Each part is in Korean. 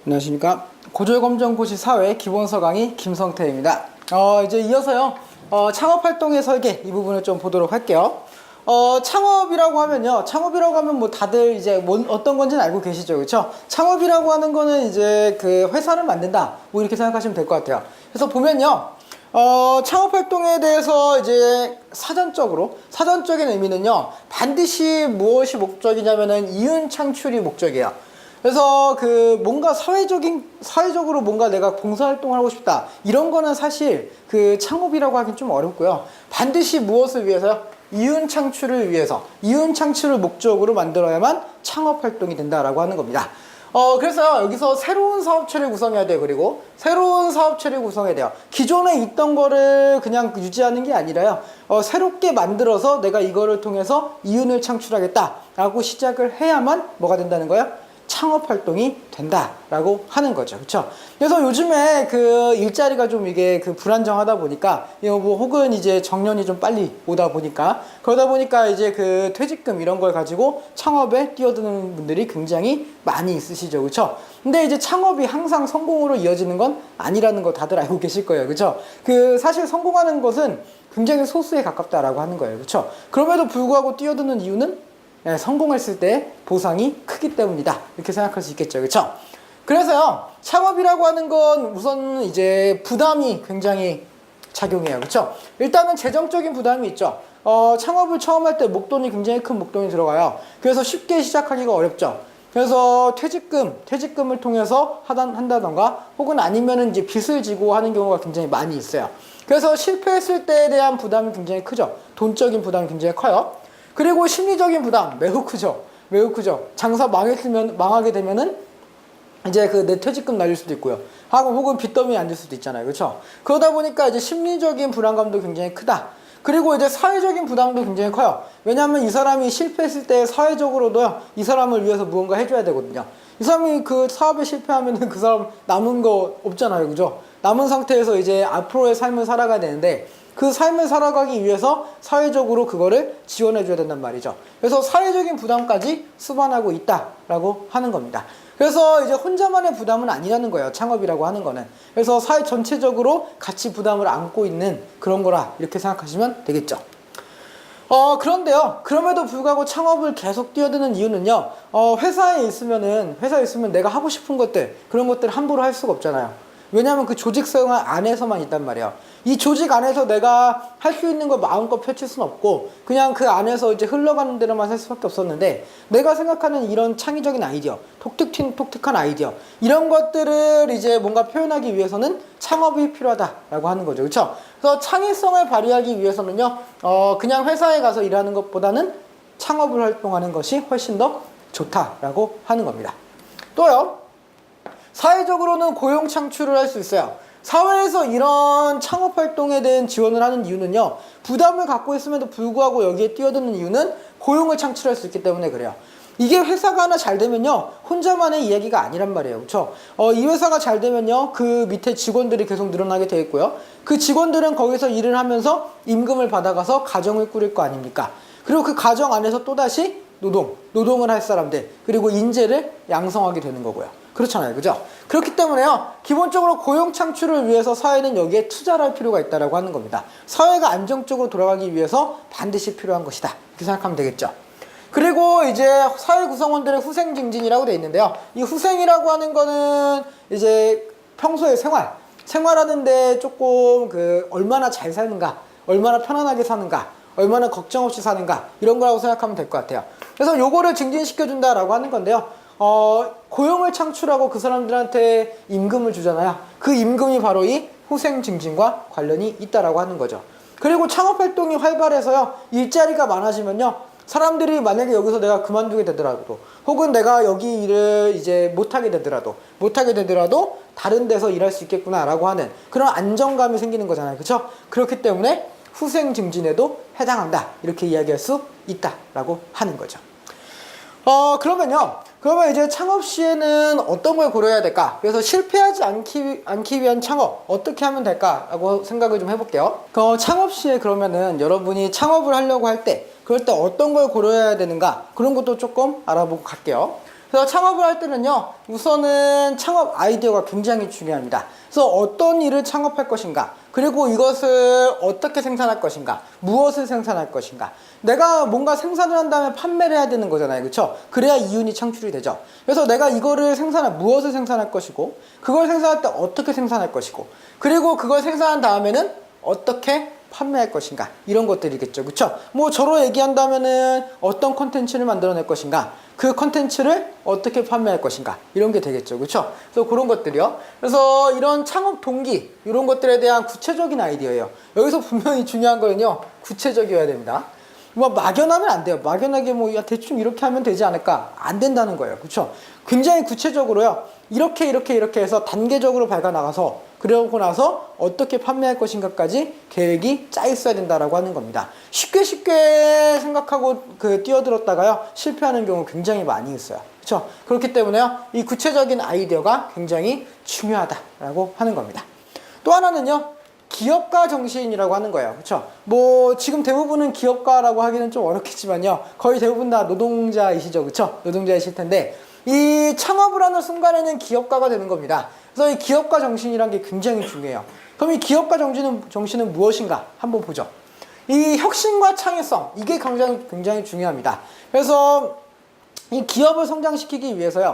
안녕하십니까. 고졸검정고시 사회 기본서 강의 김성태입니다. 이제 이어서요, 창업활동의 설계 이 부분을 좀 보도록 할게요. 창업이라고 하면 뭐 다들 이제 어떤 건지는 알고 계시죠, 그렇죠? 창업이라고 하는 거는 이제 그 회사를 만든다, 뭐 이렇게 생각하시면 될 것 같아요. 그래서 보면요, 창업활동에 대해서 이제 사전적인 의미는요, 반드시 무엇이 목적이냐면은 이윤 창출이 목적이에요. 그래서 뭔가 사회적으로 뭔가 내가 봉사활동을 하고 싶다, 이런 거는 사실 그 창업이라고 하긴 좀 어렵고요. 반드시 무엇을 위해서요? 이윤 창출을 위해서, 이윤 창출을 목적으로 만들어야만 창업활동이 된다라고 하는 겁니다. 그래서 여기서 새로운 사업체를 구성해야 돼요. 그리고 새로운 사업체를 구성해야 돼요. 기존에 있던 거를 그냥 유지하는 게 아니라요, 새롭게 만들어서 내가 이거를 통해서 이윤을 창출하겠다라고 시작을 해야만 뭐가 된다는 거예요? 창업활동이 된다라고 하는 거죠. 그쵸? 그래서 요즘에 그 일자리가 좀 이게 불안정하다 보니까, 뭐 혹은 이제 정년이 좀 빨리 오다 보니까, 그러다 보니까 이제 그 퇴직금 이런 걸 가지고 창업에 뛰어드는 분들이 굉장히 많이 있으시죠. 그쵸? 근데 이제 창업이 항상 성공으로 이어지는 건 아니라는 거 다들 알고 계실 거예요. 그쵸? 사실 성공하는 것은 굉장히 소수에 가깝다라고 하는 거예요. 그쵸? 그럼에도 불구하고 뛰어드는 이유는 성공했을 때 보상이 크기 때문이다, 이렇게 생각할 수 있겠죠. 그렇죠? 그래서요, 창업이라고 하는 건 우선 이제 부담이 굉장히 작용해요. 그렇죠? 일단은 재정적인 부담이 있죠. 창업을 처음 할 때 목돈이 굉장히 큰 목돈이 들어가요. 그래서 쉽게 시작하기가 어렵죠. 그래서 퇴직금을 통해서 한다던가, 혹은 아니면은 이제 빚을 지고 하는 경우가 굉장히 많이 있어요. 그래서 실패했을 때에 대한 부담이 굉장히 크죠. 돈적인 부담이 굉장히 커요. 그리고 심리적인 부담 매우 크죠. 매우 크죠. 장사 망하게 되면은 이제 내 퇴직금 날릴 수도 있고요. 혹은 빚더미에 앉을 수도 있잖아요. 그렇죠? 그러다 보니까 이제 심리적인 불안감도 굉장히 크다. 그리고 이제 사회적인 부담도 굉장히 커요. 왜냐하면 이 사람이 실패했을 때 사회적으로도요, 이 사람을 위해서 무언가 해줘야 되거든요. 이 사람이 그 사업에 실패하면은 그 사람 남은 거 없잖아요. 그죠? 남은 상태에서 이제 앞으로의 삶을 살아가야 되는데, 그 삶을 살아가기 위해서 사회적으로 그거를 지원해줘야 된단 말이죠. 그래서 사회적인 부담까지 수반하고 있다라고 하는 겁니다. 그래서 이제 혼자만의 부담은 아니라는 거예요, 창업이라고 하는 거는. 그래서 사회 전체적으로 같이 부담을 안고 있는 그런 거라, 이렇게 생각하시면 되겠죠. 그런데요, 그럼에도 불구하고 창업을 계속 뛰어드는 이유는요, 회사에 있으면 내가 하고 싶은 것들, 그런 것들을 함부로 할 수가 없잖아요. 왜냐하면 그 조직 생활 안에서만 있단 말이에요. 이 조직 안에서 내가 할 수 있는 걸 마음껏 펼칠 수는 없고, 그냥 그 안에서 이제 흘러가는 대로만 살 수밖에 없었는데, 내가 생각하는 이런 창의적인 아이디어, 독특한 아이디어, 이런 것들을 이제 뭔가 표현하기 위해서는 창업이 필요하다라고 하는 거죠. 그렇죠? 그래서 창의성을 발휘하기 위해서는요, 그냥 회사에 가서 일하는 것보다는 창업을 활동하는 것이 훨씬 더 좋다라고 하는 겁니다. 또요, 사회적으로는 고용 창출을 할 수 있어요. 사회에서 이런 창업 활동에 대한 지원을 하는 이유는요, 부담을 갖고 있음에도 불구하고 여기에 뛰어드는 이유는 고용을 창출할 수 있기 때문에 그래요. 이게 회사가 하나 잘 되면요, 혼자만의 이야기가 아니란 말이에요. 그렇죠? 이 회사가 잘 되면요, 그 밑에 직원들이 계속 늘어나게 돼 있고요, 그 직원들은 거기서 일을 하면서 임금을 받아가서 가정을 꾸릴 거 아닙니까? 그리고 그 가정 안에서 또다시 노동을 할 사람들, 그리고 인재를 양성하게 되는 거고요. 그렇잖아요. 그죠? 그렇기 때문에요, 기본적으로 고용 창출을 위해서 사회는 여기에 투자를 할 필요가 있다고 하는 겁니다. 사회가 안정적으로 돌아가기 위해서 반드시 필요한 것이다, 이렇게 생각하면 되겠죠. 그리고 이제 사회 구성원들의 후생 증진이라고 되어 있는데요, 이 후생이라고 하는 거는 이제 평소의 생활하는데 조금 얼마나 잘 사는가, 얼마나 편안하게 사는가, 얼마나 걱정 없이 사는가, 이런 거라고 생각하면 될 것 같아요. 그래서 요거를 증진시켜준다라고 하는 건데요, 고용을 창출하고 그 사람들한테 임금을 주잖아요. 그 임금이 바로 이 후생 증진과 관련이 있다라고 하는 거죠. 그리고 창업 활동이 활발해서요, 일자리가 많아지면요, 사람들이 만약에 여기서 내가 그만두게 되더라도, 혹은 내가 여기 일을 이제 못하게 되더라도 다른 데서 일할 수 있겠구나라고 하는 그런 안정감이 생기는 거잖아요. 그렇죠? 그렇기 때문에 후생 증진에도 해당한다, 이렇게 이야기할 수 있다라고 하는 거죠. 그러면 이제 창업 시에는 어떤 걸 고려해야 될까? 그래서 실패하지 않기 위한 창업, 어떻게 하면 될까라고 생각을 좀 해볼게요. 창업 시에 그러면은 여러분이 창업을 하려고 할 때, 그럴 때 어떤 걸 고려해야 되는가? 그런 것도 조금 알아보고 갈게요. 그래서 창업을 할 때는요, 우선은 창업 아이디어가 굉장히 중요합니다. 그래서 어떤 일을 창업할 것인가, 그리고 이것을 어떻게 생산할 것인가, 무엇을 생산할 것인가. 내가 뭔가 생산을 한 다음에 판매를 해야 되는 거잖아요. 그렇죠? 그래야 이윤이 창출이 되죠. 그래서 내가 이거를 무엇을 생산할 것이고, 그걸 생산할 때 어떻게 생산할 것이고, 그리고 그걸 생산한 다음에는 어떻게 판매할 것인가, 이런 것들이겠죠. 그쵸? 뭐 저로 얘기한다면은 어떤 콘텐츠를 만들어낼 것인가, 그 콘텐츠를 어떻게 판매할 것인가, 이런 게 되겠죠. 그쵸? 그래서 그런 것들이요. 그래서 이런 창업 동기, 이런 것들에 대한 구체적인 아이디어예요. 여기서 분명히 중요한 거는요, 구체적이어야 됩니다. 뭐 막연하면 안 돼요. 막연하게 뭐 야, 대충 이렇게 하면 되지 않을까, 안 된다는 거예요. 그쵸? 굉장히 구체적으로요, 이렇게 해서 단계적으로 밝아 나가서, 그러고 나서 어떻게 판매할 것인가까지 계획이 짜 있어야 된다라고 하는 겁니다. 쉽게 생각하고 뛰어들었다가요, 실패하는 경우 굉장히 많이 있어요. 그렇죠? 그렇기 때문에요, 이 구체적인 아이디어가 굉장히 중요하다라고 하는 겁니다. 또 하나는요, 기업가 정신이라고 하는 거예요. 그렇죠? 뭐 지금 대부분은 기업가라고 하기는 좀 어렵겠지만요, 거의 대부분 다 노동자이시죠. 그렇죠? 노동자이실 텐데, 이 창업을 하는 순간에는 기업가가 되는 겁니다. 그래서 이 기업가 정신이란 게 굉장히 중요해요. 그럼 이 기업가 정신은 무엇인가 한번 보죠. 이 혁신과 창의성, 이게 굉장히 중요합니다. 그래서 이 기업을 성장시키기 위해서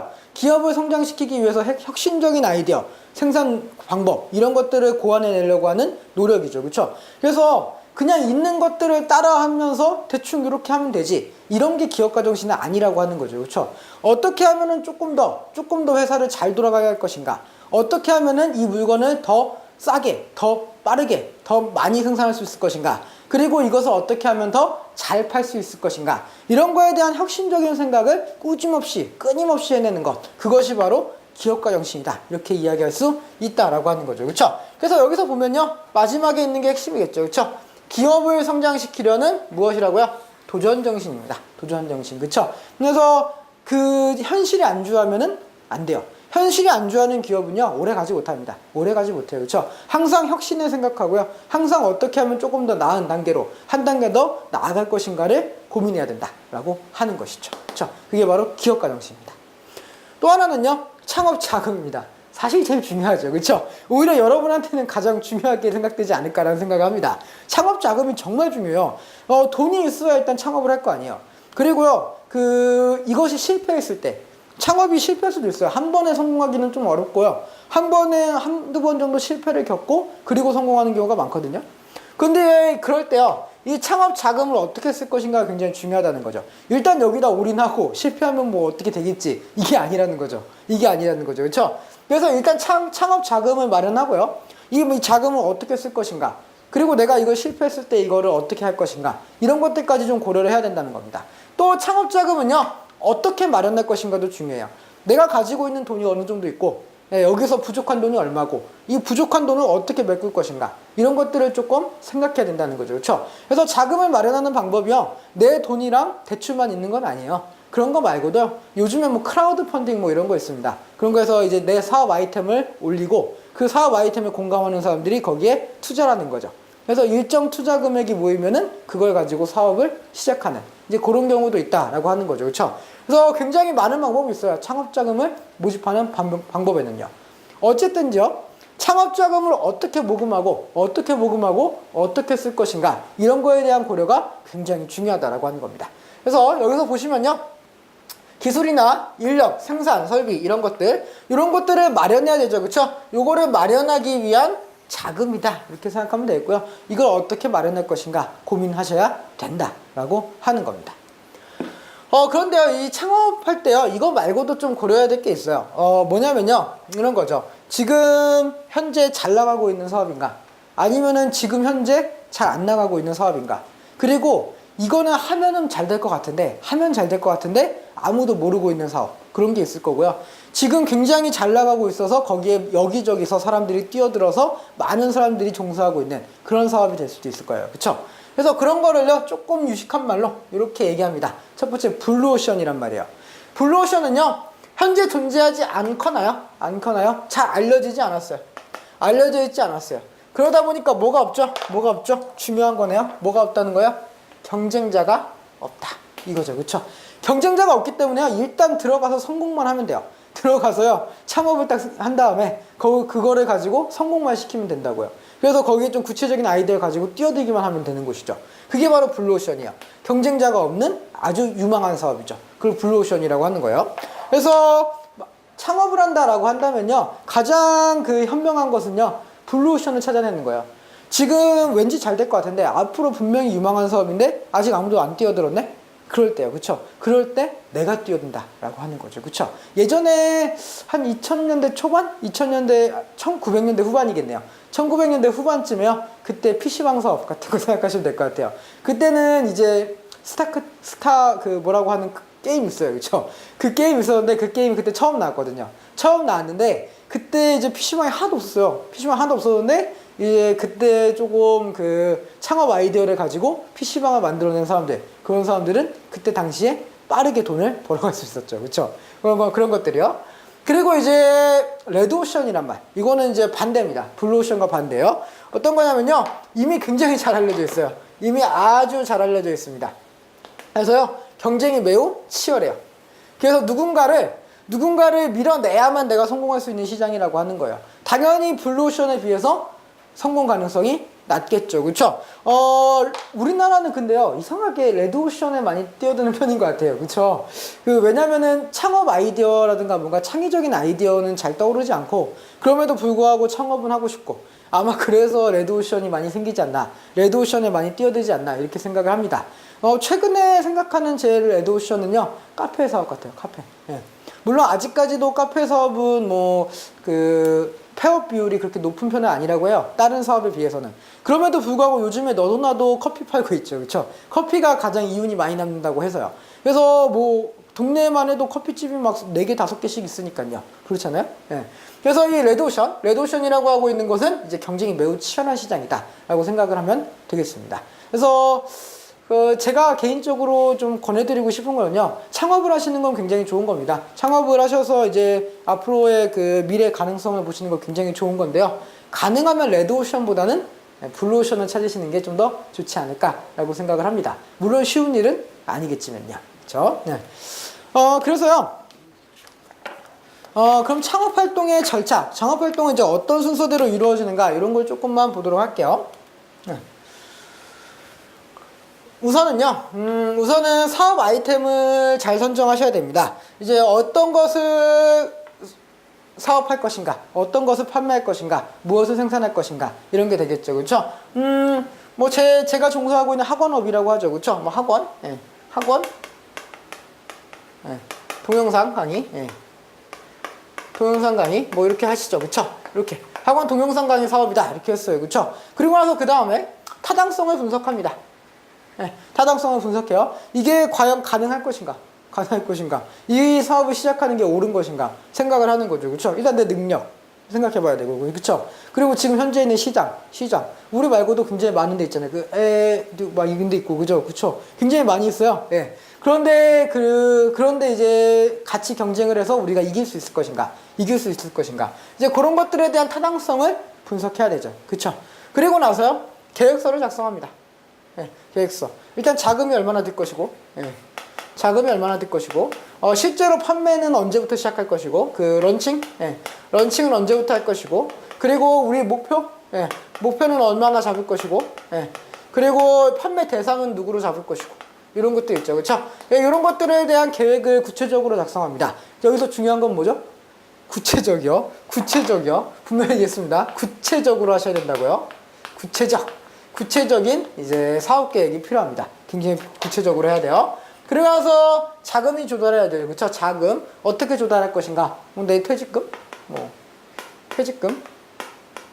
혁신적인 아이디어, 생산 방법, 이런 것들을 고안해내려고 하는 노력이죠. 그렇죠? 그래서 그냥 있는 것들을 따라하면서 대충 이렇게 하면 되지, 이런 게 기업가 정신은 아니라고 하는 거죠. 그렇죠? 어떻게 하면은 조금 더 회사를 잘 돌아가게 할 것인가, 어떻게 하면은 이 물건을 더 싸게, 더 빠르게, 더 많이 생산할 수 있을 것인가, 그리고 이것을 어떻게 하면 더 잘 팔 수 있을 것인가, 이런 거에 대한 혁신적인 생각을 끊임없이 해내는 것, 그것이 바로 기업가 정신이다, 이렇게 이야기할 수 있다라고 하는 거죠. 그렇죠? 그래서 여기서 보면요, 마지막에 있는 게 핵심이겠죠. 그렇죠? 기업을 성장시키려는 무엇이라고요? 도전 정신입니다. 도전 정신. 그렇죠? 그래서 현실에 안주하면은 안 돼요. 현실에 안주하는 기업은요, 오래 가지 못합니다. 오래 가지 못해요. 그렇죠? 항상 혁신을 생각하고요, 항상 어떻게 하면 조금 더 나은 단계로 한 단계 더 나아갈 것인가를 고민해야 된다라고 하는 것이죠. 그렇죠? 그게 바로 기업가 정신입니다. 또 하나는요, 창업 자금입니다. 사실 제일 중요하죠. 그렇죠? 오히려 여러분한테는 가장 중요하게 생각되지 않을까라는 생각을 합니다. 창업 자금이 정말 중요해요. 돈이 있어야 일단 창업을 할 거 아니에요. 그리고요, 이것이 실패했을 때, 창업이 실패할 수도 있어요. 한 번에 성공하기는 좀 어렵고요, 한 번에 한두 번 정도 실패를 겪고 그리고 성공하는 경우가 많거든요. 근데 그럴 때요, 이 창업 자금을 어떻게 쓸 것인가가 굉장히 중요하다는 거죠. 일단 여기다 올인하고 실패하면 뭐 어떻게 되겠지, 이게 아니라는 거죠. 그렇죠? 그래서 일단 창업 자금을 마련하고요, 이 자금을 어떻게 쓸 것인가, 그리고 내가 이걸 실패했을 때 이거를 어떻게 할 것인가, 이런 것들까지 좀 고려를 해야 된다는 겁니다. 또 창업 자금은요, 어떻게 마련할 것인가도 중요해요. 내가 가지고 있는 돈이 어느 정도 있고, 여기서 부족한 돈이 얼마고, 이 부족한 돈을 어떻게 메꿀 것인가, 이런 것들을 조금 생각해야 된다는 거죠. 그렇죠? 그래서 자금을 마련하는 방법이요, 내 돈이랑 대출만 있는 건 아니에요. 그런 거 말고도 요즘에 뭐 크라우드 펀딩 뭐 이런 거 있습니다. 그런 거에서 이제 내 사업 아이템을 올리고 그 사업 아이템에 공감하는 사람들이 거기에 투자를 하는 거죠. 그래서 일정 투자 금액이 모이면은 그걸 가지고 사업을 시작하는, 이제 그런 경우도 있다라고 하는 거죠. 그렇죠? 그래서 굉장히 많은 방법이 있어요. 창업 자금을 모집하는 방법에는요. 어쨌든요, 창업 자금을 어떻게 모금하고 어떻게 쓸 것인가, 이런 거에 대한 고려가 굉장히 중요하다라고 하는 겁니다. 그래서 여기서 보시면요, 기술이나 인력, 생산, 설비, 이런 것들을 마련해야 되죠. 그렇죠? 요거를 마련하기 위한 자금이다, 이렇게 생각하면 되겠고요. 이걸 어떻게 마련할 것인가 고민하셔야 된다라고 하는 겁니다. 그런데요, 이 창업할 때요, 이거 말고도 좀 고려해야 될 게 있어요. 뭐냐면요, 이런 거죠. 지금 현재 잘 나가고 있는 사업인가, 아니면은 지금 현재 잘 안 나가고 있는 사업인가, 그리고 이거는 하면 잘 될 것 같은데 아무도 모르고 있는 사업, 그런 게 있을 거고요. 지금 굉장히 잘 나가고 있어서 거기에 여기저기서 사람들이 뛰어들어서 많은 사람들이 종사하고 있는 그런 사업이 될 수도 있을 거예요. 그쵸? 그래서 그런 거를요, 조금 유식한 말로 이렇게 얘기합니다. 첫 번째, 블루오션이란 말이에요. 블루오션은요, 현재 존재하지 않거나요, 잘 알려지지 않았어요. 알려져 있지 않았어요. 그러다 보니까 뭐가 없죠? 중요한 거네요. 뭐가 없다는 거예요? 경쟁자가 없다, 이거죠. 그쵸? 경쟁자가 없기 때문에 일단 들어가서 성공만 하면 돼요. 들어가서요, 창업을 딱 한 다음에 그거를 가지고 성공만 시키면 된다고요. 그래서 거기에 좀 구체적인 아이디어를 가지고 뛰어들기만 하면 되는 것이죠. 그게 바로 블루오션이에요. 경쟁자가 없는 아주 유망한 사업이죠. 그걸 블루오션이라고 하는 거예요. 그래서 창업을 한다라고 한다면요, 가장 그 현명한 것은요, 블루오션을 찾아내는 거예요. 지금 왠지 잘 될 것 같은데 앞으로 분명히 유망한 사업인데 아직 아무도 안 뛰어들었네? 그럴 때요, 그쵸? 그럴 때 내가 뛰어든다 라고 하는 거죠, 그쵸? 예전에 한 2000년대 초반? 1900년대 후반이겠네요. 1900년대 후반쯤에요, 그때 PC방 사업 같은 거 생각하시면 될 것 같아요. 그때는 이제 뭐라고 하는 그 게임 있어요, 그쵸? 그 게임 있었는데 그 게임이 그때 처음 나왔거든요. 처음 나왔는데 그때 이제 PC방이 하나도 없었어요. PC방 하나도 없었는데 이제 그때 조금 그 창업 아이디어를 가지고 PC방을 만들어낸 사람들, 그런 사람들은 그때 당시에 빠르게 돈을 벌어갈 수 있었죠, 그쵸? 그런 것들이요. 그리고 이제 레드오션이란 말, 이거는 이제 반대입니다. 블루오션과 반대예요. 어떤 거냐면요, 이미 굉장히 잘 알려져 있어요. 이미 아주 잘 알려져 있습니다. 그래서요, 경쟁이 매우 치열해요. 그래서 누군가를 밀어내야만 내가 성공할 수 있는 시장이라고 하는 거예요. 당연히 블루오션에 비해서 성공 가능성이 낮겠죠, 그쵸? 우리나라는 근데요, 이상하게 레드오션에 많이 뛰어드는 편인 것 같아요, 그쵸? 왜냐면은 창업 아이디어라든가 뭔가 창의적인 아이디어는 잘 떠오르지 않고, 그럼에도 불구하고 창업은 하고 싶고, 아마 그래서 레드오션이 많이 생기지 않나, 레드오션에 많이 뛰어들지 않나, 이렇게 생각을 합니다. 최근에 생각하는 제 레드오션은요, 카페 사업 같아요, 카페. 예. 물론 아직까지도 카페 사업은 폐업 비율이 그렇게 높은 편은 아니라고 해요. 다른 사업에 비해서는. 그럼에도 불구하고 요즘에 너도 나도 커피 팔고 있죠, 그쵸? 커피가 가장 이윤이 많이 남는다고 해서요. 그래서 동네에만 해도 커피집이 막 4개, 5개씩 있으니까요. 그렇잖아요? 예. 그래서 이 레드오션이라고 하고 있는 것은 이제 경쟁이 매우 치열한 시장이다 라고 생각을 하면 되겠습니다. 그래서 제가 개인적으로 좀 권해드리고 싶은 거는요, 창업을 하시는 건 굉장히 좋은 겁니다. 창업을 하셔서 이제 앞으로의 그 미래 가능성을 보시는 거 굉장히 좋은 건데요, 가능하면 레드오션보다는 블루오션을 찾으시는 게 좀 더 좋지 않을까라고 생각을 합니다. 물론 쉬운 일은 아니겠지만요, 그렇죠? 네. 그래서요, 그럼 창업 활동의 절차, 창업 활동은 이제 어떤 순서대로 이루어지는가, 이런 걸 조금만 보도록 할게요. 네. 우선은 사업 아이템을 잘 선정하셔야 됩니다. 이제 어떤 것을 사업할 것인가, 어떤 것을 판매할 것인가, 무엇을 생산할 것인가, 이런 게 되겠죠, 그렇죠? 제가 종사하고 있는 학원업이라고 하죠, 그렇죠? 학원, 예, 학원, 예, 동영상 강의, 예, 동영상 강의, 이렇게 하시죠, 그렇죠? 이렇게 학원 동영상 강의 사업이다, 이렇게 했어요, 그렇죠? 그리고 나서 그 다음에 타당성을 분석합니다. 네, 타당성을 분석해요. 이게 과연 가능할 것인가? 이 사업을 시작하는 게 옳은 것인가? 생각을 하는 거죠. 그쵸? 일단 내 능력 생각해 봐야 되고, 그쵸? 그리고 지금 현재 있는 시장. 우리 말고도 굉장히 많은 데 있잖아요. 이런 데 있고, 그쵸? 굉장히 많이 있어요. 예. 그런데 이제 같이 경쟁을 해서 우리가 이길 수 있을 것인가? 이제 그런 것들에 대한 타당성을 분석해야 되죠. 그쵸? 그리고 나서요, 계획서를 작성합니다. 예, 계획서. 일단 자금이 얼마나 들 것이고, 예, 실제로 판매는 언제부터 시작할 것이고, 런칭은 언제부터 할 것이고, 그리고 우리 목표는 얼마나 잡을 것이고, 그리고 판매 대상은 누구로 잡을 것이고, 이런 것도 있죠, 그렇죠? 예, 이런 것들에 대한 계획을 구체적으로 작성합니다. 여기서 중요한 건 뭐죠? 구체적이요. 분명히 얘기했습니다. 구체적으로 하셔야 된다고요. 구체적인 이제 사업 계획이 필요합니다. 굉장히 구체적으로 해야 돼요. 그러고 나서 자금이 조달해야 돼요. 그렇죠? 자금 어떻게 조달할 것인가? 내 퇴직금? 퇴직금?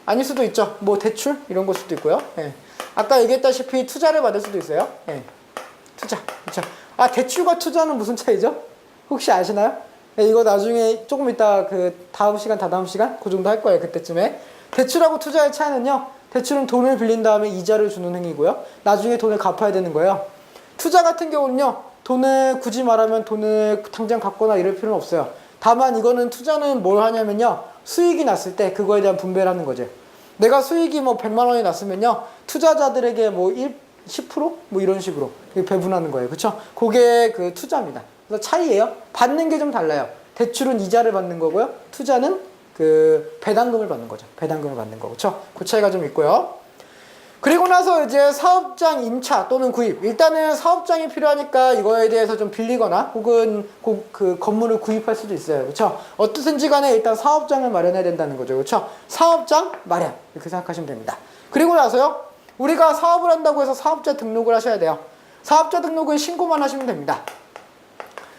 아닐 수도 있죠. 대출? 이런 걸 수도 있고요. 예. 아까 얘기했다시피 투자를 받을 수도 있어요. 예. 투자. 그렇죠? 대출과 투자는 무슨 차이죠? 혹시 아시나요? 예, 이거 나중에 조금 이따 다다음 시간 그 정도 할 거예요. 그때쯤에. 대출하고 투자의 차이는요, 대출은 돈을 빌린 다음에 이자를 주는 행위고요, 나중에 돈을 갚아야 되는 거예요. 투자 같은 경우는요, 굳이 말하면 돈을 당장 갚거나 이럴 필요는 없어요. 다만 이거는 투자는 뭘 하냐면요, 수익이 났을 때 그거에 대한 분배를 하는 거죠. 내가 수익이 100만 원이 났으면요, 투자자들에게 10% 이런 식으로 배분하는 거예요. 그쵸? 그게 투자입니다. 그래서 차이예요. 받는 게 좀 달라요. 대출은 이자를 받는 거고요. 투자는 그 배당금을 받는 거죠. 배당금을 받는 거고. 그렇죠? 그 차이가 좀 있고요. 그리고 나서 이제 사업장 임차 또는 구입. 일단은 사업장이 필요하니까 이거에 대해서 좀 빌리거나 혹은 그 건물을 구입할 수도 있어요. 그렇죠? 어떻든지 간에 일단 사업장을 마련해야 된다는 거죠. 그렇죠? 사업장 마련. 이렇게 생각하시면 됩니다. 그리고 나서요. 우리가 사업을 한다고 해서 사업자 등록을 하셔야 돼요. 사업자 등록은 신고만 하시면 됩니다.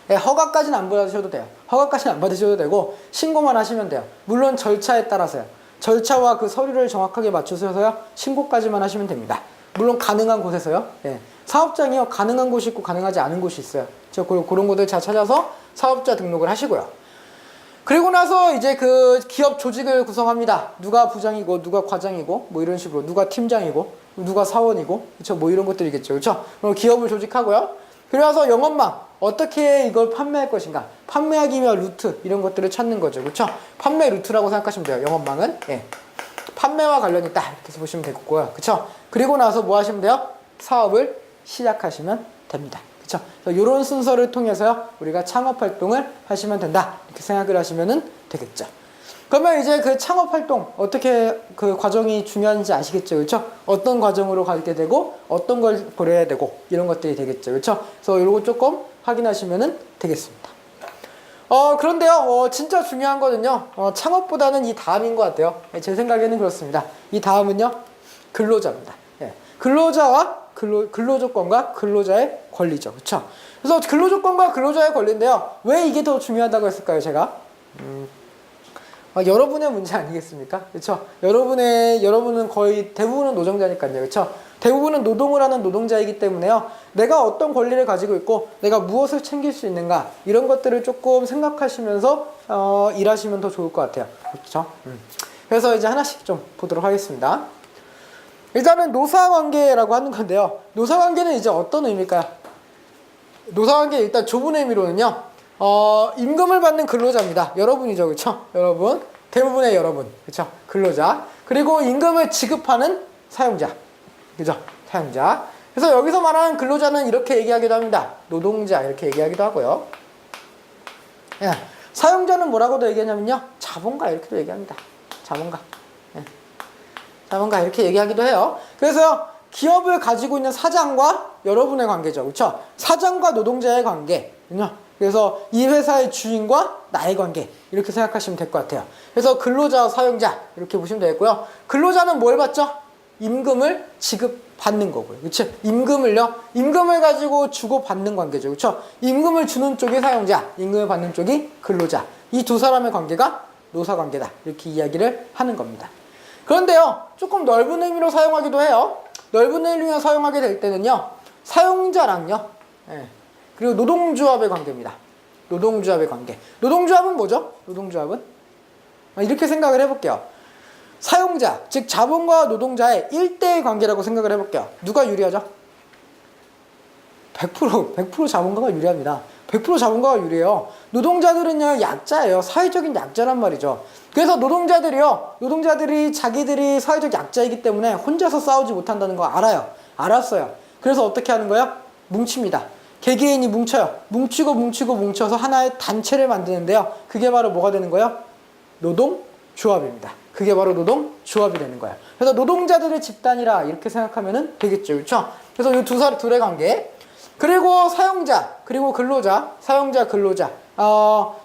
네, 허가까지는 안 받으셔도 돼요. 허가까지는 안 받으셔도 되고 신고만 하시면 돼요. 물론 절차에 따라서요. 절차와 그 서류를 정확하게 맞추셔서요. 신고까지만 하시면 됩니다. 물론 가능한 곳에서요. 예. 사업장이요. 가능한 곳이 있고 가능하지 않은 곳이 있어요. 그런 곳을 잘 찾아서 사업자 등록을 하시고요. 그리고 나서 이제 그 기업 조직을 구성합니다. 누가 부장이고 누가 과장이고 뭐 이런 식으로 누가 팀장이고 누가 사원이고 그렇죠? 뭐 이런 것들이겠죠. 그렇죠? 그럼 기업을 조직하고요. 그래서 영업망 어떻게 이걸 판매할 것인가? 판매하기 위한 루트 이런 것들을 찾는 거죠. 그렇죠? 판매 루트라고 생각하시면 돼요. 영업망은. 예. 판매와 관련이 있다. 이렇게 해서 보시면 되겠고요. 그렇죠? 그리고 나서 뭐 하시면 돼요? 사업을 시작하시면 됩니다. 그렇죠? 이런 순서를 통해서요. 우리가 창업 활동을 하시면 된다. 이렇게 생각을 하시면 되겠죠. 그러면 이제 그 창업 활동 어떻게 그 과정이 중요한지 아시겠죠? 그렇죠? 어떤 과정으로 가게 되고 어떤 걸 고려해야 되고 이런 것들이 되겠죠. 그렇죠? 그래서 이런 거 조금 확인하시면 되겠습니다. 그런데요, 진짜 중요한 거는요, 창업보다는 이 다음인 것 같아요. 제 생각에는 그렇습니다. 이 다음은요, 근로자입니다. 예. 근로자와 근로조건과 근로자의 권리죠. 그렇죠? 그래서 근로조건과 근로자의 권리인데요, 왜 이게 더 중요하다고 했을까요, 제가? 여러분의 문제 아니겠습니까? 그렇죠? 여러분은 거의 대부분은 노동자니까요. 그렇죠? 대부분은 노동을 하는 노동자이기 때문에요. 내가 어떤 권리를 가지고 있고 내가 무엇을 챙길 수 있는가 이런 것들을 조금 생각하시면서 일하시면 더 좋을 것 같아요. 그렇죠? 그래서 이제 하나씩 좀 보도록 하겠습니다. 일단은 노사관계라고 하는 건데요. 노사관계는 이제 어떤 의미일까요? 노사관계 일단 좁은 의미로는요. 임금을 받는 근로자입니다. 여러분이죠. 그렇죠? 여러분. 대부분의 여러분. 그렇죠? 근로자. 그리고 임금을 지급하는 사용자. 그죠? 사용자. 그래서 여기서 말하는 근로자는 이렇게 얘기하기도 합니다. 노동자 이렇게 얘기하기도 하고요. 예. 사용자는 뭐라고도 얘기하냐면요. 자본가 이렇게도 얘기합니다. 자본가. 예. 자본가 이렇게 얘기하기도 해요. 그래서 기업을 가지고 있는 사장과 여러분의 관계죠. 그렇죠? 사장과 노동자의 관계. 그래서 이 회사의 주인과 나의 관계 이렇게 생각하시면 될 것 같아요. 그래서 근로자와 사용자 이렇게 보시면 되겠고요. 근로자는 뭘 받죠? 임금을 지급받는 거고요. 그렇죠? 임금을 가지고 주고 받는 관계죠. 그렇죠? 임금을 주는 쪽이 사용자, 임금을 받는 쪽이 근로자. 이 두 사람의 관계가 노사관계다. 이렇게 이야기를 하는 겁니다. 그런데요, 조금 넓은 의미로 사용하기도 해요. 넓은 의미로 사용하게 될 때는요, 사용자랑요, 예, 그리고 노동조합의 관계입니다. 노동조합의 관계. 노동조합은 뭐죠? 노동조합은? 이렇게 생각을 해볼게요. 사용자, 즉 자본과 노동자의 1대1 관계라고 생각을 해볼게요. 누가 유리하죠? 100% 자본가가 유리합니다. 100% 자본가가 유리해요. 노동자들은요, 약자예요. 사회적인 약자란 말이죠. 그래서 노동자들이 자기들이 사회적 약자이기 때문에 혼자서 싸우지 못한다는 거 알아요. 알았어요. 그래서 어떻게 하는 거예요? 뭉칩니다. 개개인이 뭉쳐요. 뭉쳐서 하나의 단체를 만드는데요. 그게 바로 뭐가 되는 거예요? 노동조합입니다. 그게 바로 노동조합이 되는 거예요. 그래서 노동자들의 집단이라 이렇게 생각하면 되겠죠. 그렇죠? 그래서 이 둘의 관계. 그리고 사용자, 그리고 근로자, 사용자, 근로자,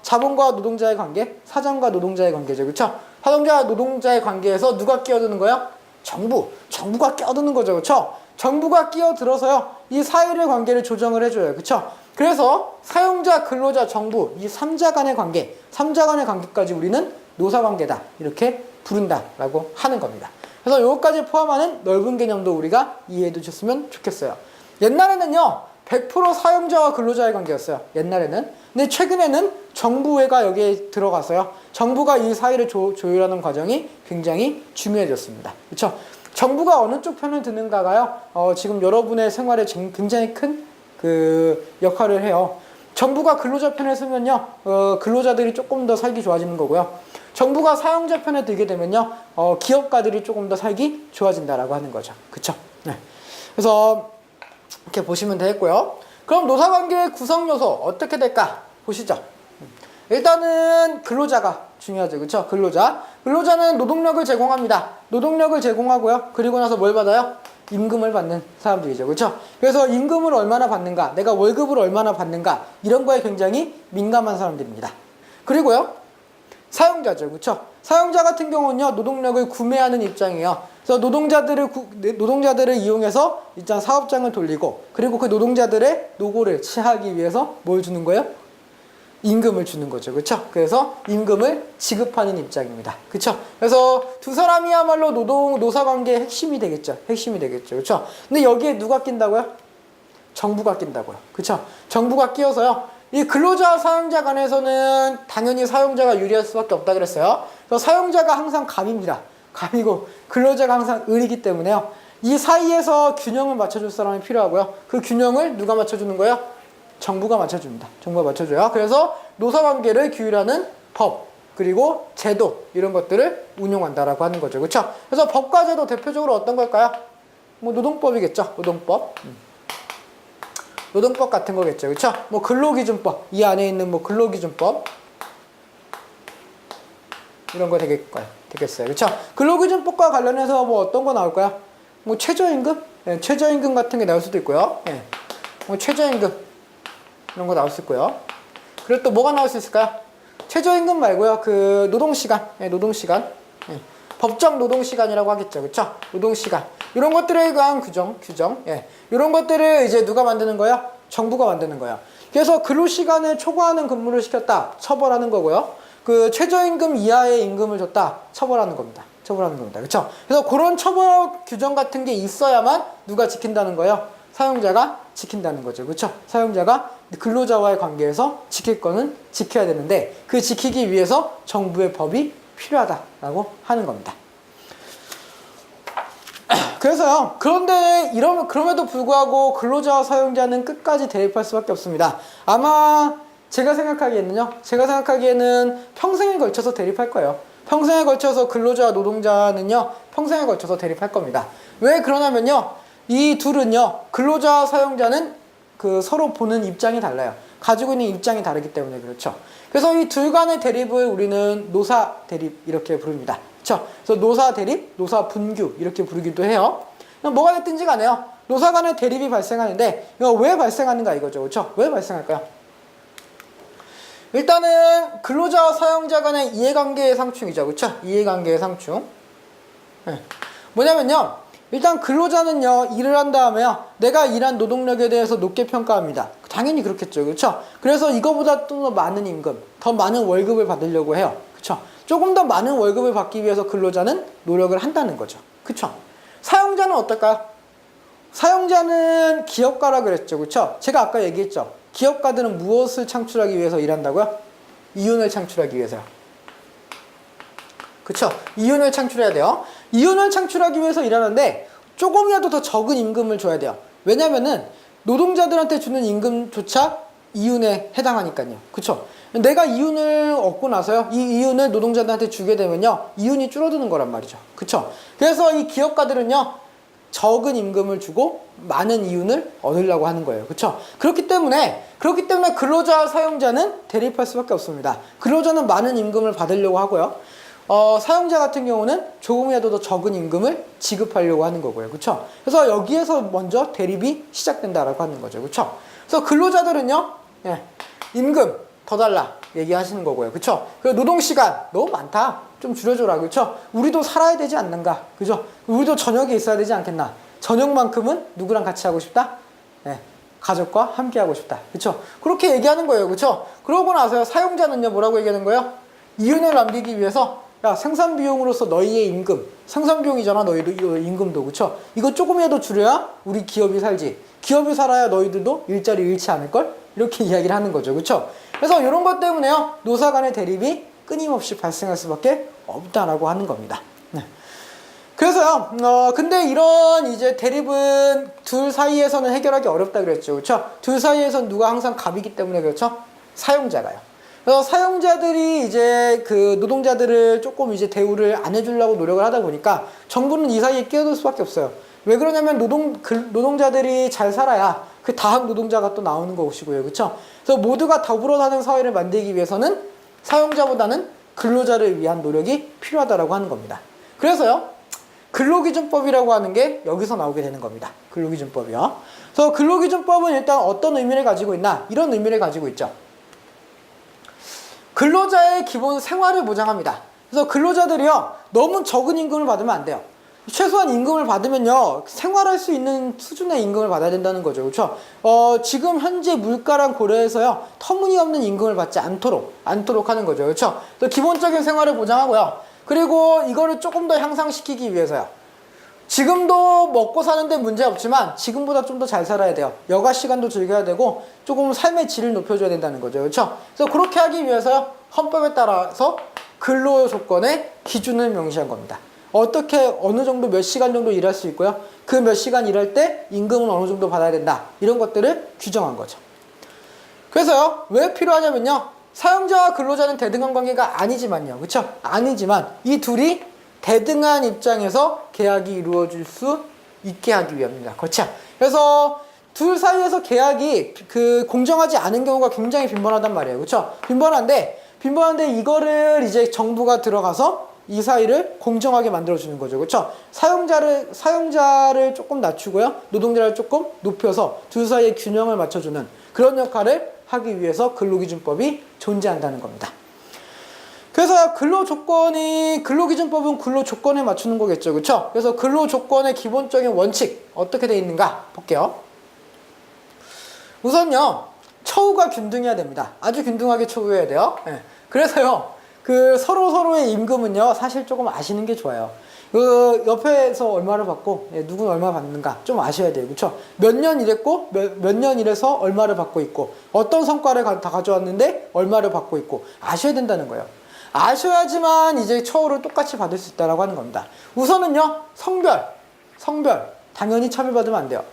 자본과 노동자의 관계, 사장과 노동자의 관계죠. 그렇죠? 사용자와 노동자의 관계에서 누가 끼어드는 거예요? 정부가 끼어드는 거죠. 그렇죠? 정부가 끼어들어서요, 이 사회의 관계를 조정을 해줘요. 그렇죠? 그래서 사용자, 근로자, 정부, 이 3자 간의 관계까지 우리는 노사관계다. 이렇게 부른다라고 하는 겁니다. 그래서 이것까지 포함하는 넓은 개념도 우리가 이해해 두셨으면 좋겠어요. 옛날에는요, 100% 사용자와 근로자의 관계였어요. 옛날에는. 근데 최근에는 정부가 여기에 들어가서요, 정부가 이 사회를 조율하는 과정이 굉장히 중요해졌습니다. 그렇죠? 정부가 어느 쪽 편을 드는가가요, 지금 여러분의 생활에 굉장히 큰 그 역할을 해요. 정부가 근로자 편에 서면요, 근로자들이 조금 더 살기 좋아지는 거고요. 정부가 사용자 편에 들게 되면요, 기업가들이 조금 더 살기 좋아진다라고 하는 거죠. 그쵸? 네. 그래서 이렇게 보시면 되겠고요. 그럼 노사관계의 구성 요소 어떻게 될까? 보시죠. 일단은 근로자가 중요하죠. 그렇죠? 근로자는 노동력을 제공합니다. 노동력을 제공하고요. 그리고 나서 뭘 받아요? 임금을 받는 사람들이죠. 그렇죠? 그래서 임금을 얼마나 받는가, 내가 월급을 얼마나 받는가, 이런 거에 굉장히 민감한 사람들입니다. 그리고요, 사용자죠. 그렇죠? 사용자 같은 경우는요, 노동력을 구매하는 입장이에요. 그래서 노동자들을 이용해서 일단 사업장을 돌리고, 그리고 그 노동자들의 노고를 취하기 위해서 뭘 주는 거예요? 임금을 주는 거죠. 그렇죠? 그래서 임금을 지급하는 입장입니다. 그렇죠? 그래서 두 사람이야말로 노사 관계의 핵심이 되겠죠. 그렇죠? 근데 여기에 누가 낀다고요? 정부가 낀다고요. 그렇죠? 정부가 끼어서요. 이 근로자와 사용자 간에서는 당연히 사용자가 유리할 수밖에 없다 그랬어요. 그래서 사용자가 항상 갑입니다. 갑이고 근로자가 항상 을이기 때문에요. 이 사이에서 균형을 맞춰줄 사람이 필요하고요. 그 균형을 누가 맞춰주는 거예요? 정부가 맞춰줍니다. 정부가 맞춰줘요. 그래서 노사관계를 규율하는 법, 그리고 제도, 이런 것들을 운용한다라고 하는 거죠. 그렇죠? 그래서 법과 제도 대표적으로 어떤 걸까요? 뭐 노동법이겠죠. 노동법 같은 거겠죠. 그렇죠? 뭐 근로기준법, 이 안에 있는 뭐 근로기준법, 이런 거 되겠어요. 그렇죠? 근로기준법과 관련해서 뭐 어떤 거 나올까요? 뭐 최저임금? 네, 최저임금 같은 게 나올 수도 있고요. 네. 뭐 최저임금 이런 거 나올 수 있고요. 그리고 또 뭐가 나올 수 있을까요? 최저임금 말고요. 그 노동시간. 법정 노동시간이라고 하겠죠. 그쵸? 노동시간. 이런 것들에 대한 규정. 이런 것들을 이제 누가 만드는 거예요? 정부가 만드는 거예요. 그래서 근로시간을 초과하는 근무를 시켰다. 처벌하는 거고요. 그 최저임금 이하의 임금을 줬다. 처벌하는 겁니다. 그쵸? 그래서 그런 처벌 규정 같은 게 있어야만 누가 지킨다는 거예요? 사용자가 지킨다는 거죠. 그렇죠? 사용자가 근로자와의 관계에서 지킬 거는 지켜야 되는데 그 지키기 위해서 정부의 법이 필요하다라고 하는 겁니다. 그래서요. 그럼에도 불구하고 근로자와 사용자는 끝까지 대립할 수밖에 없습니다. 아마 제가 생각하기에는 평생에 걸쳐서 대립할 거예요. 평생에 걸쳐서 근로자와 노동자는요. 평생에 걸쳐서 대립할 겁니다. 왜 그러냐면요. 이 둘은요, 근로자와 사용자는 그 서로 보는 입장이 달라요. 가지고 있는 입장이 다르기 때문에 그렇죠. 그래서 이 둘 간의 대립을 우리는 노사 대립 이렇게 부릅니다. 그렇죠? 그래서 노사 대립, 노사 분규 이렇게 부르기도 해요. 뭐가 됐든지 간에요. 노사 간의 대립이 발생하는데 이거 왜 발생하는가 이거죠. 그렇죠? 왜 발생할까요? 일단은 근로자와 사용자 간의 이해관계의 상충이죠. 그렇죠? 이해관계의 상충. 네. 뭐냐면요. 일단 근로자는요, 일을 한 다음에요, 내가 일한 노동력에 대해서 높게 평가합니다. 당연히 그렇겠죠. 그렇죠? 그래서 이거보다 또 더 많은 임금, 더 많은 월급을 받으려고 해요. 그렇죠? 조금 더 많은 월급을 받기 위해서 근로자는 노력을 한다는 거죠. 그렇죠? 사용자는 어떨까요? 사용자는 기업가라 그랬죠. 그렇죠? 제가 아까 얘기했죠. 기업가들은 무엇을 창출하기 위해서 일한다고요? 이윤을 창출하기 위해서요. 그쵸? 이윤을 창출해야 돼요. 이윤을 창출하기 위해서 일하는데 조금이라도 더 적은 임금을 줘야 돼요. 왜냐면은 노동자들한테 주는 임금조차 이윤에 해당하니까요. 그쵸? 내가 이윤을 얻고 나서요. 이 이윤을 노동자들한테 주게 되면요. 이윤이 줄어드는 거란 말이죠. 그쵸? 그래서 이 기업가들은요. 적은 임금을 주고 많은 이윤을 얻으려고 하는 거예요. 그쵸? 그렇기 때문에 근로자와 사용자는 대립할 수밖에 없습니다. 근로자는 많은 임금을 받으려고 하고요. 사용자 같은 경우는 조금이라도 더 적은 임금을 지급하려고 하는 거고요. 그쵸? 그래서 여기에서 먼저 대립이 시작된다라고 하는 거죠. 그쵸? 그래서 근로자들은요, 임금 더 달라 얘기하시는 거고요. 그쵸? 그리고 노동시간 너무 많다. 좀 줄여줘라. 그쵸? 우리도 살아야 되지 않는가? 그죠? 우리도 저녁에 있어야 되지 않겠나? 저녁만큼은 누구랑 같이 하고 싶다? 가족과 함께 하고 싶다. 그쵸? 그렇게 얘기하는 거예요. 그쵸? 그러고 나서요, 사용자는요, 뭐라고 얘기하는 거예요? 이윤을 남기기 위해서 야, 생산비용으로서 너희의 임금, 생산비용이잖아, 너희도 임금도. 그쵸? 이거 조금이라도 줄여야 우리 기업이 살지. 기업이 살아야 너희들도 일자리 잃지 않을걸? 이렇게 이야기를 하는 거죠. 그쵸? 그래서 이런 것 때문에요, 노사 간의 대립이 끊임없이 발생할 수밖에 없다라고 하는 겁니다. 네. 그래서요, 근데 이런 이제 대립은 둘 사이에서는 해결하기 어렵다 그랬죠. 그쵸? 둘 사이에서는 누가 항상 갑이기 때문에 그렇죠? 사용자가요. 그래서 사용자들이 이제 그 노동자들을 조금 이제 대우를 안 해주려고 노력을 하다 보니까 정부는 이 사이에 끼어들 수밖에 없어요. 왜 그러냐면 노동자들이 잘 살아야 그 다학 노동자가 또 나오는 것이고요. 그렇죠? 그래서 모두가 더불어 사는 사회를 만들기 위해서는 사용자보다는 근로자를 위한 노력이 필요하다라고 하는 겁니다. 그래서요, 근로기준법이라고 하는 게 여기서 나오게 되는 겁니다. 근로기준법이요. 그래서 근로기준법은 일단 어떤 의미를 가지고 있나? 이런 의미를 가지고 있죠. 근로자의 기본 생활을 보장합니다. 그래서 근로자들이요, 너무 적은 임금을 받으면 안 돼요. 최소한 임금을 받으면요, 생활할 수 있는 수준의 임금을 받아야 된다는 거죠. 그렇죠? 지금 현재 물가랑 고려해서요, 터무니없는 임금을 받지 않도록 하는 거죠. 그렇죠? 또 기본적인 생활을 보장하고요. 그리고 이거를 조금 더 향상시키기 위해서요, 지금도 먹고 사는데 문제 없지만 지금보다 좀 더 잘 살아야 돼요. 여가 시간도 즐겨야 되고 조금 삶의 질을 높여줘야 된다는 거죠. 그렇죠? 그래서 그렇게 하기 위해서요, 헌법에 따라서 근로 조건의 기준을 명시한 겁니다. 어떻게 어느 정도 몇 시간 정도 일할 수 있고요, 그 몇 시간 일할 때 임금은 어느 정도 받아야 된다, 이런 것들을 규정한 거죠. 그래서요, 왜 필요하냐면요, 사용자와 근로자는 대등한 관계가 아니지만요, 그렇죠? 아니지만 이 둘이 대등한 입장에서 계약이 이루어질 수 있게 하기 위함입니다. 그렇죠? 그래서 둘 사이에서 계약이 공정하지 않은 경우가 굉장히 빈번하단 말이에요. 그렇죠? 빈번한데 이거를 이제 정부가 들어가서 이 사이를 공정하게 만들어주는 거죠. 그렇죠? 사용자를 조금 낮추고요, 노동자를 조금 높여서 둘 사이의 균형을 맞춰주는 그런 역할을 하기 위해서 근로기준법이 존재한다는 겁니다. 그래서 근로기준법은 근로조건에 맞추는 거겠죠. 그렇죠? 그래서 근로조건의 기본적인 원칙 어떻게 되어 있는가 볼게요. 우선요, 처우가 균등해야 됩니다. 아주 균등하게 처우해야 돼요. 네. 그래서요, 서로의 임금은요, 사실 조금 아시는 게 좋아요. 옆에서 얼마를 받고, 누구는 얼마 받는가 좀 아셔야 돼요. 그렇죠? 몇 년 일했고, 몇 년 일해서 얼마를 받고 있고, 어떤 성과를 다 가져왔는데 얼마를 받고 있고, 아셔야 된다는 거예요. 아셔야지만 이제 처우를 똑같이 받을 수 있다라고 하는 겁니다. 우선은요, 성별 당연히 차별받으면 안 돼요.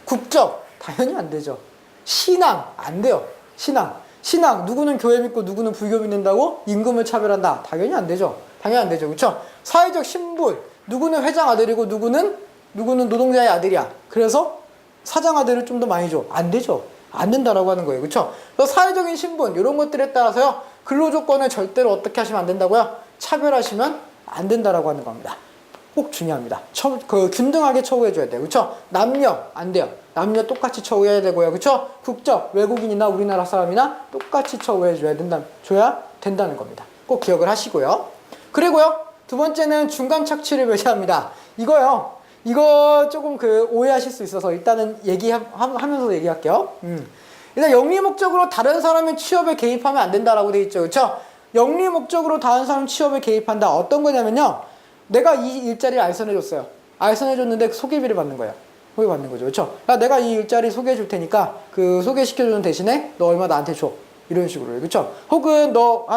국적 당연히 안 되죠. 신앙 안 돼요. 신앙 누구는 교회 믿고 누구는 불교 믿는다고 임금을 차별한다, 당연히 안 되죠. 그렇죠? 사회적 신분, 누구는 회장 아들이고 누구는 노동자의 아들이야, 그래서 사장 아들을 좀 더 많이 줘, 안 되죠. 안 된다라고 하는 거예요. 그렇죠? 그래서 사회적인 신분, 이런 것들에 따라서요, 근로조건을 절대로 어떻게 하시면 안 된다고요? 차별하시면 안 된다라고 하는 겁니다. 꼭 중요합니다. 균등하게 처우해줘야 돼요. 그렇죠? 남녀 안 돼요. 남녀 똑같이 처우해야 되고요. 그렇죠? 국적, 외국인이나 우리나라 사람이나 똑같이 처우해줘야 된다는 겁니다. 꼭 기억을 하시고요. 그리고요, 두 번째는 중간 착취를 배제합니다. 이거 조금 오해하실 수 있어서 일단은 하면서 얘기할게요. 일단 영리 목적으로 다른 사람의 취업에 개입하면 안 된다라고 돼 있죠. 그렇죠? 영리 목적으로 다른 사람 취업에 개입한다. 어떤 거냐면요, 내가 이 일자리를 알선해줬어요. 알선해줬는데 소개비를 받는 거예요. 소개 받는 거죠. 그렇죠? 야, 내가 이 일자리 소개해 줄 테니까 소개시켜주는 대신에 너 얼마 나한테 줘. 이런 식으로. 그렇죠? 혹은 너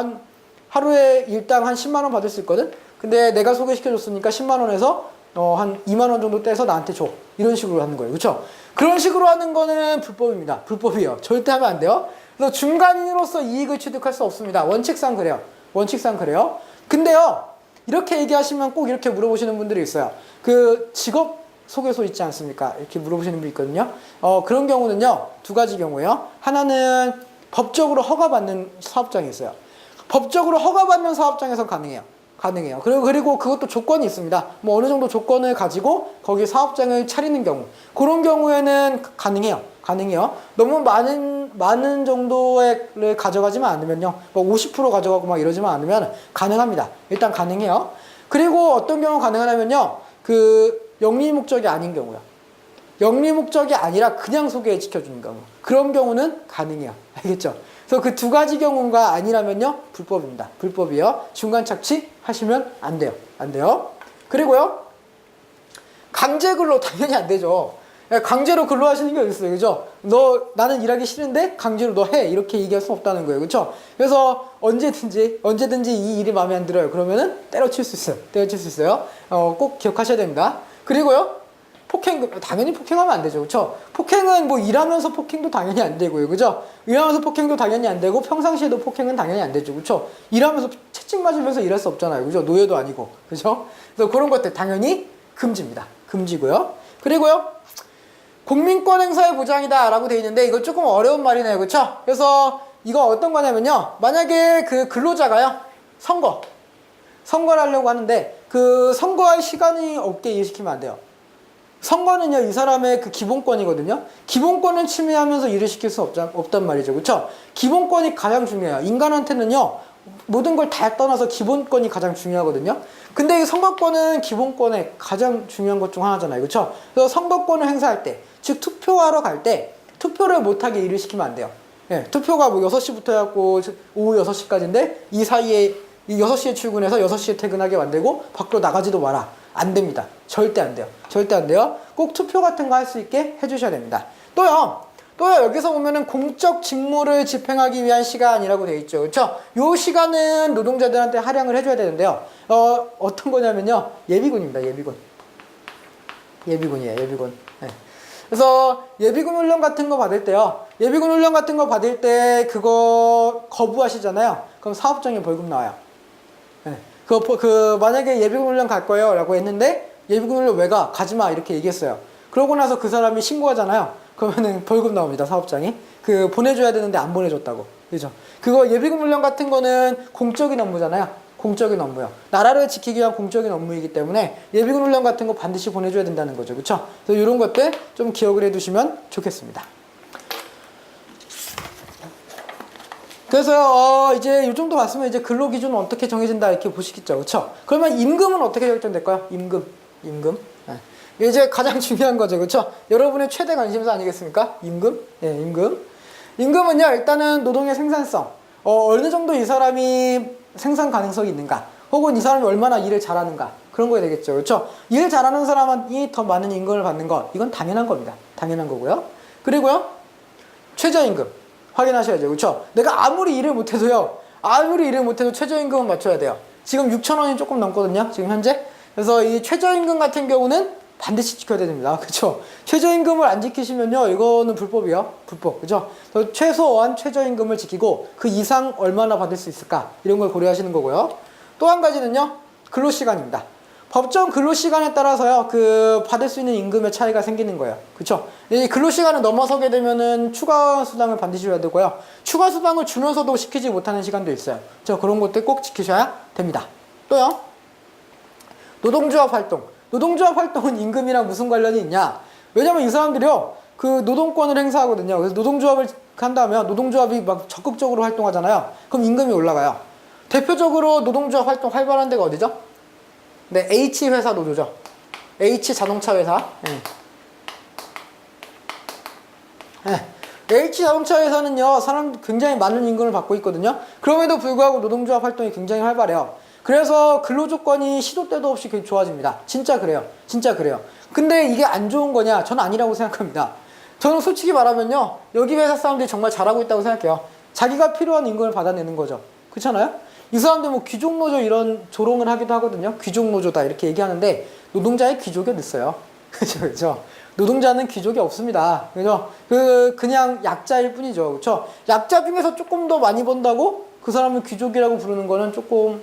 하루에 일당 한 10만 원 받을 수 있거든? 근데 내가 소개시켜줬으니까 10만 원에서 한 2만 원 정도 떼서 나한테 줘. 이런 식으로 하는 거예요. 그렇죠? 그런 식으로 하는 거는 불법입니다. 불법이에요. 절대 하면 안 돼요. 그래서 중간인으로서 이익을 취득할 수 없습니다. 원칙상 그래요. 근데요, 이렇게 얘기하시면 꼭 이렇게 물어보시는 분들이 있어요. 직업 소개서 있지 않습니까? 이렇게 물어보시는 분이 있거든요. 그런 경우는요, 두 가지 경우예요. 하나는 법적으로 허가받는 사업장이 있어요. 법적으로 허가받는 사업장에서 가능해요. 그리고 그것도 조건이 있습니다. 뭐 어느 정도 조건을 가지고 거기 사업장을 차리는 경우, 그런 경우에는 가능해요. 너무 많은 정도를 가져가지만 않으면요, 뭐 50% 가져가고 막 이러지만 않으면 가능합니다. 일단 가능해요. 그리고 어떤 경우 가능하냐면요, 영리 목적이 아닌 경우요. 영리 목적이 아니라 그냥 소개시켜주는 경우, 그런 경우는 가능해요. 알겠죠? 그래서 그 두 가지 경우가 아니라면요, 불법입니다. 불법이에요. 중간 착취 하시면 안 돼요. 그리고요, 강제 근로 당연히 안 되죠. 강제로 근로하시는 게 어딨어요. 그죠? 나는 일하기 싫은데 강제로 너 해, 이렇게 얘기할 수 없다는 거예요. 그렇죠? 그래서 언제든지 이 일이 마음에 안 들어요. 그러면은 때려칠 수 있어요. 꼭 기억하셔야 됩니다. 그리고요, 당연히 폭행하면 안 되죠. 그렇죠? 폭행은 뭐 일하면서 폭행도 당연히 안 되고요. 그죠? 일하면서 폭행도 당연히 안 되고 평상시에도 폭행은 당연히 안 되죠. 그렇죠? 일하면서 채찍 맞으면서 일할 수 없잖아요. 그죠? 노예도 아니고. 그죠? 그래서 그런 것들 당연히 금지입니다. 금지고요. 그리고요, 국민권 행사의 보장이다 라고 되어 있는데 이거 조금 어려운 말이네요. 그쵸? 그래서 이거 어떤 거냐면요, 만약에 그 근로자가요 선거를 하려고 하는데 그 선거할 시간이 없게 일시키면 안 돼요. 선거는요, 이 사람의 그 기본권이거든요. 기본권을 침해하면서 일을 시킬 수 없단 말이죠. 그쵸? 기본권이 가장 중요해요. 인간한테는요, 모든 걸 다 떠나서 기본권이 가장 중요하거든요. 근데 이 선거권은 기본권의 가장 중요한 것 중 하나잖아요. 그쵸? 그래서 선거권을 행사할 때, 즉 투표하러 갈 때 투표를 못하게 일을 시키면 안 돼요. 예, 투표가 뭐 6시부터 해갖고 오후 6시까지인데 이 사이에 이 6시에 출근해서 6시에 퇴근하게 만들고 밖으로 나가지도 마라. 안 됩니다. 절대 안 돼요. 절대 안 돼요. 꼭 투표 같은 거 할 수 있게 해주셔야 됩니다. 또요, 여기서 보면은 공적 직무를 집행하기 위한 시간이라고 되어 있죠. 그렇죠? 요 시간은 노동자들한테 할애를 해줘야 되는데요. 어떤 거냐면요, 예비군입니다. 예비군이에요. 예비군. 네. 그래서 예비군 훈련 같은 거 받을 때요, 예비군 훈련 같은 거 받을 때 그거 거부하시잖아요. 그럼 사업장에 벌금 나와요. 네. 만약에 예비군 훈련 갈 거예요 라고 했는데 예비군 훈련 왜 가? 가지마 이렇게 얘기했어요. 그러고 나서 그 사람이 신고하잖아요. 그러면은 벌금 나옵니다. 사업장이. 보내줘야 되는데 안 보내줬다고. 그죠? 그거 예비군 훈련 같은 거는 공적인 업무잖아요. 공적인 업무요. 나라를 지키기 위한 공적인 업무이기 때문에 예비군 훈련 같은 거 반드시 보내줘야 된다는 거죠. 그쵸? 그래서 이런 것들 좀 기억을 해두시면 좋겠습니다. 그래서 이제 이 정도 봤으면 이제 근로기준은 어떻게 정해진다 이렇게 보시겠죠. 그쵸? 그러면 임금은 어떻게 결정될까요? 임금. 네. 이제 가장 중요한 거죠. 그쵸? 여러분의 최대 관심사 아니겠습니까? 임금. 예, 임금. 임금은요, 일단은 노동의 생산성. 어느 정도 이 사람이 생산 가능성이 있는가. 혹은 이 사람이 얼마나 일을 잘하는가. 그런 거야 되겠죠. 그쵸? 일 잘하는 사람이 더 많은 임금을 받는 것. 이건 당연한 겁니다. 당연한 거고요. 그리고요, 최저임금. 확인하셔야죠. 그쵸? 내가 아무리 일을 못해도 최저임금은 맞춰야 돼요. 지금 6,000원이 조금 넘거든요. 지금 현재. 그래서 이 최저임금 같은 경우는 반드시 지켜야 됩니다. 그쵸? 최저임금을 안 지키시면요, 이거는 불법이요. 불법. 그죠? 최소한 최저임금을 지키고 그 이상 얼마나 받을 수 있을까? 이런 걸 고려하시는 거고요. 또 한 가지는요, 근로시간입니다. 법정 근로시간에 따라서요, 받을 수 있는 임금의 차이가 생기는 거예요. 그쵸? 이 근로시간을 넘어서게 되면은 추가 수당을 반드시 줘야 되고요. 추가 수당을 주면서도 시키지 못하는 시간도 있어요. 그런 것들 꼭 지키셔야 됩니다. 또요, 노동조합 활동. 노동조합 활동은 임금이랑 무슨 관련이 있냐? 왜냐면 이 사람들이요, 노동권을 행사하거든요. 그래서 노동조합을 한다면 노동조합이 막 적극적으로 활동하잖아요. 그럼 임금이 올라가요. 대표적으로 노동조합 활동 활발한 데가 어디죠? 네, H회사 노조죠. H자동차 회사. 네. H자동차 회사는요, 사람 굉장히 많은 임금을 받고 있거든요. 그럼에도 불구하고 노동조합 활동이 굉장히 활발해요. 그래서 근로조건이 시도 때도 없이 좋아집니다. 진짜 그래요. 진짜 그래요. 근데 이게 안 좋은 거냐? 저는 아니라고 생각합니다. 저는 솔직히 말하면요, 여기 회사 사람들이 정말 잘하고 있다고 생각해요. 자기가 필요한 임금을 받아내는 거죠. 그렇잖아요? 이 사람들 뭐 귀족노조 이런 조롱을 하기도 하거든요. 귀족노조다 이렇게 얘기하는데 노동자의 귀족이 어딨어요. 그죠? 노동자는 귀족이 없습니다. 그죠? 그냥 약자일 뿐이죠. 그렇죠? 약자 중에서 조금 더 많이 번다고 그 사람을 귀족이라고 부르는 거는 조금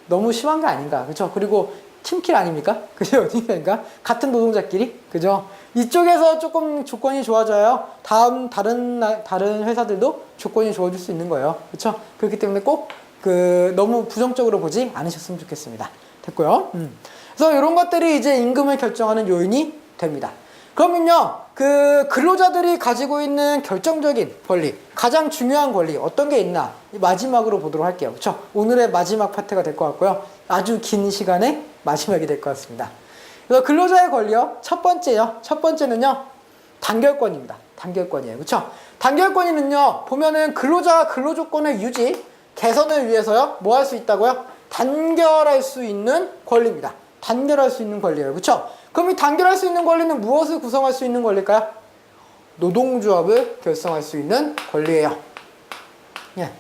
너무 심한 거 아닌가. 그렇죠? 그리고 팀킬 아닙니까? 그죠? 그러니까 같은 노동자끼리. 그죠? 이쪽에서 조금 조건이 좋아져요. 다른 회사들도 조건이 좋아질 수 있는 거예요. 그렇죠? 그렇기 때문에 꼭 너무 부정적으로 보지 않으셨으면 좋겠습니다. 됐고요. 그래서 이런 것들이 이제 임금을 결정하는 요인이 됩니다. 그러면요, 근로자들이 가지고 있는 결정적인 권리, 가장 중요한 권리, 어떤 게 있나? 마지막으로 보도록 할게요. 그쵸? 오늘의 마지막 파트가 될 것 같고요. 아주 긴 시간의 마지막이 될 것 같습니다. 그래서 근로자의 권리요. 첫 번째는요, 단결권입니다. 단결권이에요. 그쵸? 단결권이는요, 보면은 근로자가 근로조건의 유지, 개선을 위해서요, 뭐 할 수 있다고요? 단결할 수 있는 권리입니다. 단결할 수 있는 권리예요. 그쵸? 그럼 이 단결할 수 있는 권리는 무엇을 구성할 수 있는 권리일까요? 노동조합을 결성할 수 있는 권리예요. 예.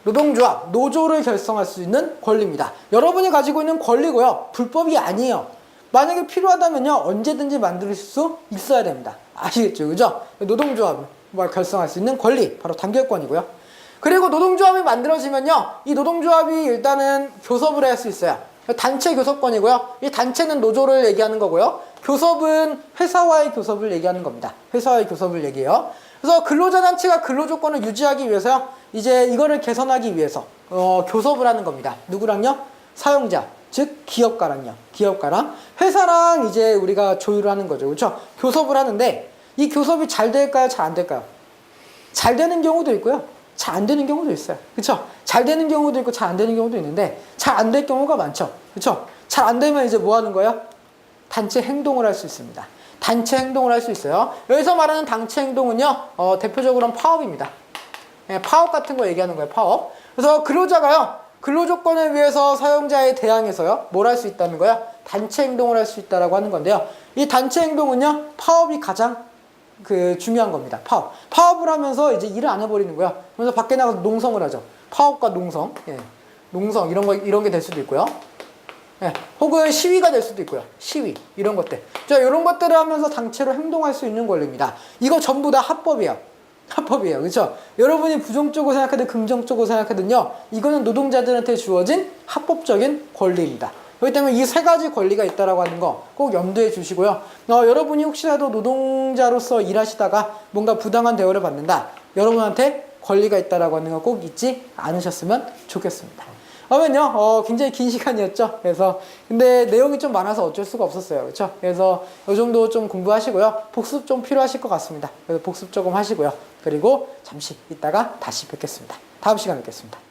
노동조합, 노조를 결성할 수 있는 권리입니다. 여러분이 가지고 있는 권리고요. 불법이 아니에요. 만약에 필요하다면요, 언제든지 만들 수 있어야 됩니다. 아시겠죠? 그죠? 노동조합을 결성할 수 있는 권리, 바로 단결권이고요. 그리고 노동조합이 만들어지면요, 이 노동조합이 일단은 교섭을 할 수 있어요. 단체 교섭권이고요. 이 단체는 노조를 얘기하는 거고요. 교섭은 회사와의 교섭을 얘기하는 겁니다. 회사와의 교섭을 얘기해요. 그래서 근로자단체가 근로조건을 유지하기 위해서요. 이제 이거를 개선하기 위해서 교섭을 하는 겁니다. 누구랑요? 사용자, 즉 기업가랑요. 기업가랑 회사랑 이제 우리가 조율을 하는 거죠. 그렇죠? 교섭을 하는데 이 교섭이 잘 될까요? 잘 안 될까요? 잘 되는 경우도 있고요. 잘 안 되는 경우도 있어요. 그렇죠? 잘 되는 경우도 있고 잘 안 되는 경우도 있는데 잘 안 될 경우가 많죠. 그렇죠? 잘 안 되면 이제 뭐 하는 거예요? 단체 행동을 할 수 있습니다. 단체 행동을 할 수 있어요. 여기서 말하는 단체 행동은요. 대표적으로는 파업입니다. 예, 파업 같은 거 얘기하는 거예요. 파업. 그래서 근로자가요. 근로조건을 위해서 사용자에 대항해서요. 뭘 할 수 있다는 거야? 단체 행동을 할 수 있다라고 하는 건데요. 이 단체 행동은요. 파업이 가장 중요한 겁니다. 파업. 파업을 하면서 이제 일을 안 해버리는 거야. 그래서 밖에 나가서 농성을 하죠. 파업과 농성. 예. 농성, 이런 게 될 수도 있고요. 예. 혹은 시위가 될 수도 있고요. 시위. 이런 것들. 자, 이런 것들을 하면서 단체로 행동할 수 있는 권리입니다. 이거 전부 다 합법이에요. 합법이에요. 그렇죠? 여러분이 부정적으로 생각하든 긍정적으로 생각하든요. 이거는 노동자들한테 주어진 합법적인 권리입니다. 그렇기 때문에 이 세 가지 권리가 있다라고 하는 거 꼭 염두에 주시고요. 여러분이 혹시라도 노동자로서 일하시다가 뭔가 부당한 대우를 받는다. 여러분한테 권리가 있다라고 하는 거 꼭 잊지 않으셨으면 좋겠습니다. 그러면요, 굉장히 긴 시간이었죠. 그래서 근데 내용이 좀 많아서 어쩔 수가 없었어요. 그렇죠? 그래서 이 정도 좀 공부하시고요. 복습 좀 필요하실 것 같습니다. 그래서 복습 조금 하시고요. 그리고 잠시 있다가 다시 뵙겠습니다. 다음 시간에 뵙겠습니다.